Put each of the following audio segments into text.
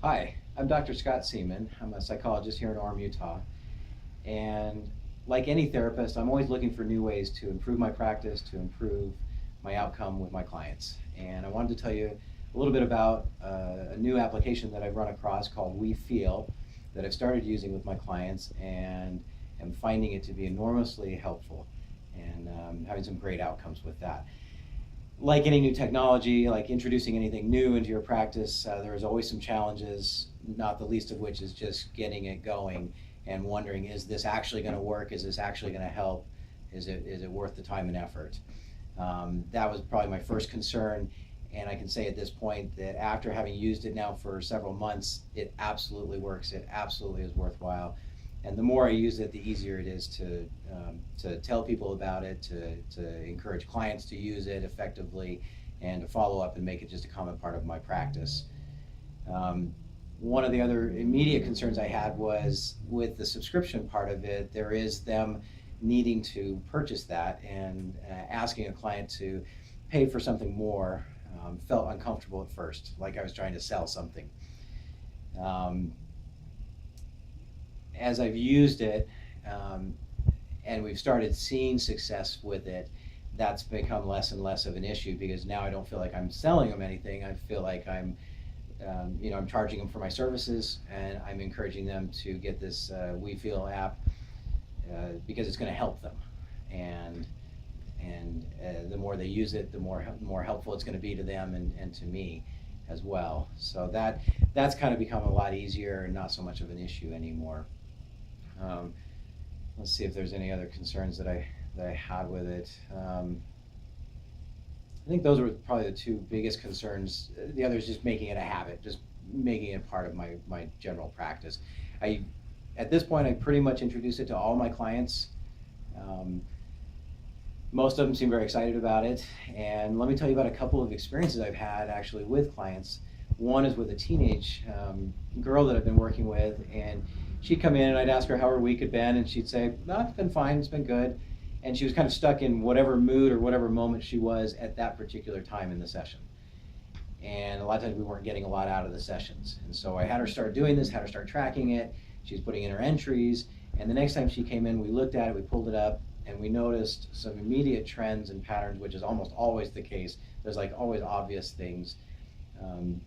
Hi, I'm Dr. Scott Seaman. I'm a psychologist here in Orem, Utah. And like any therapist, I'm always looking for new ways to improve my practice, to improve my outcome with my clients. And I wanted to tell you a little bit about a new application that I've run across called WeFeel that I've started using with my clients and am finding it to be enormously helpful and having some great outcomes with that. Like any new technology, like introducing anything new into your practice, there's always some challenges, not the least of which is just getting it going and wondering, is this actually going to work? Is this actually going to help? Is it worth the time and effort? That was probably my first concern, and I can say at this point that after having used it now for several months, it absolutely works. It absolutely is worthwhile. And the more I use it, the easier it is to tell people about it, to encourage clients to use it effectively, and to follow up and make it just a common part of my practice. One of the other immediate concerns I had was with the subscription part of it, there is them needing to purchase that, and asking a client to pay for something more felt uncomfortable at first, like I was trying to sell something. Um, as I've used it, and we've started seeing success with it, that's become less and less of an issue, because now I don't feel like I'm selling them anything. I feel like I'm charging them for my services, and I'm encouraging them to get this WeFeel app because it's going to help them, and the more they use it, the more helpful it's going to be to them and to me as well. So that's kind of become a lot easier and not so much of an issue anymore. Let's see if there's any other concerns that I had with it. I think those were probably the two biggest concerns. The other is just making it a habit, just making it part of my general practice. At this point, I pretty much introduce it to all my clients. Most of them seem very excited about it, and let me tell you about a couple of experiences I've had actually with clients. One is with a teenage girl that I've been working with, and she'd come in and I'd ask her how her week had been, and she'd say, no, it's been fine, it's been good. And she was kind of stuck in whatever mood or whatever moment she was at that particular time in the session. And a lot of times we weren't getting a lot out of the sessions. And so I had her start doing this, had her start tracking it. She was putting in her entries, and the next time she came in, we looked at it, we pulled it up, and we noticed some immediate trends and patterns, which is almost always the case. There's like always obvious things,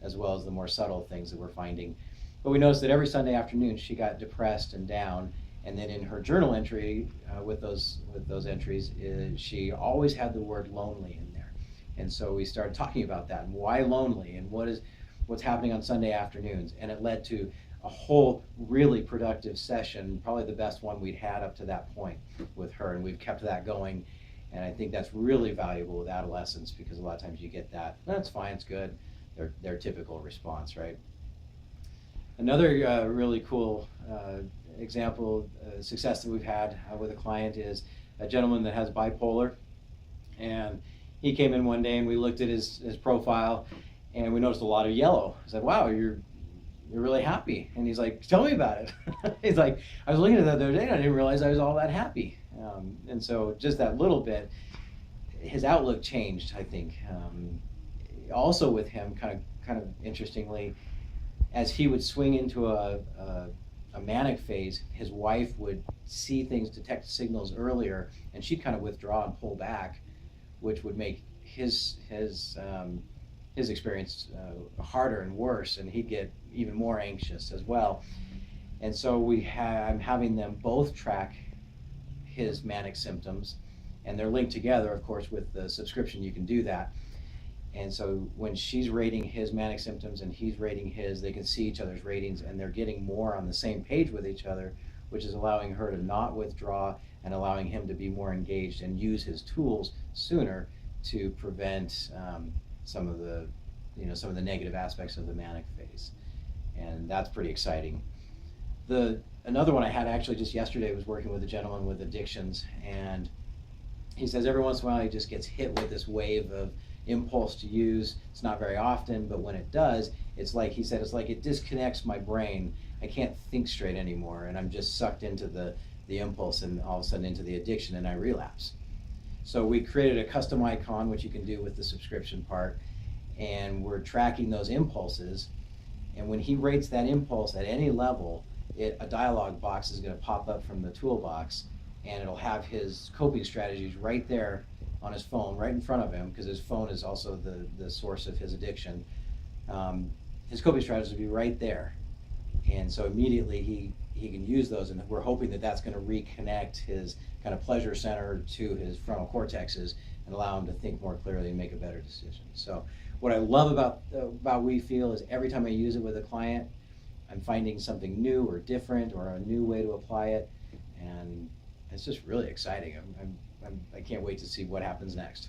as well as the more subtle things that we're finding. But we noticed that every Sunday afternoon she got depressed and down, and then in her journal entry with those entries, she always had the word lonely in there. And so we started talking about that, and why lonely, and what's happening on Sunday afternoons. And it led to a whole really productive session, probably the best one we'd had up to that point with her, and we've kept that going. And I think that's really valuable with adolescents, because a lot of times you get that, that's fine, it's good, their typical response, right? Another really cool example of success that we've had with a client is a gentleman that has bipolar. And he came in one day and we looked at his profile, and we noticed a lot of yellow. I said, wow, you're really happy. And he's like, tell me about it. He's like, I was looking at that the other day and I didn't realize I was all that happy. And so just that little bit, his outlook changed, I think. Also with him, kind of interestingly, as he would swing into a manic phase, his wife would see things, detect signals earlier, and she'd kind of withdraw and pull back, which would make his experience harder and worse, and he'd get even more anxious as well. And so I'm having them both track his manic symptoms, and they're linked together, of course. With the subscription you can do that. And so when she's rating his manic symptoms and he's rating his, they can see each other's ratings, and they're getting more on the same page with each other, which is allowing her to not withdraw and allowing him to be more engaged and use his tools sooner to prevent some of the negative aspects of the manic phase. And that's pretty exciting. Another one I had actually just yesterday was working with a gentleman with addictions, and he says every once in a while he just gets hit with this wave of impulse to use. It's not very often, but when it does, it's like he said, it's like it disconnects my brain. I can't think straight anymore, and I'm just sucked into the impulse, and all of a sudden into the addiction, and I relapse. So we created a custom icon, which you can do with the subscription part, and we're tracking those impulses. And when he rates that impulse at any level, a dialog box is going to pop up from the toolbox, and it'll have his coping strategies right there on his phone, right in front of him, because his phone is also the source of his addiction. His coping strategies will be right there. And so immediately he can use those, and we're hoping that that's going to reconnect his kind of pleasure center to his frontal cortexes and allow him to think more clearly and make a better decision. So what I love about WeFeel is every time I use it with a client, I'm finding something new or different or a new way to apply it, and it's just really exciting. I can't wait to see what happens next.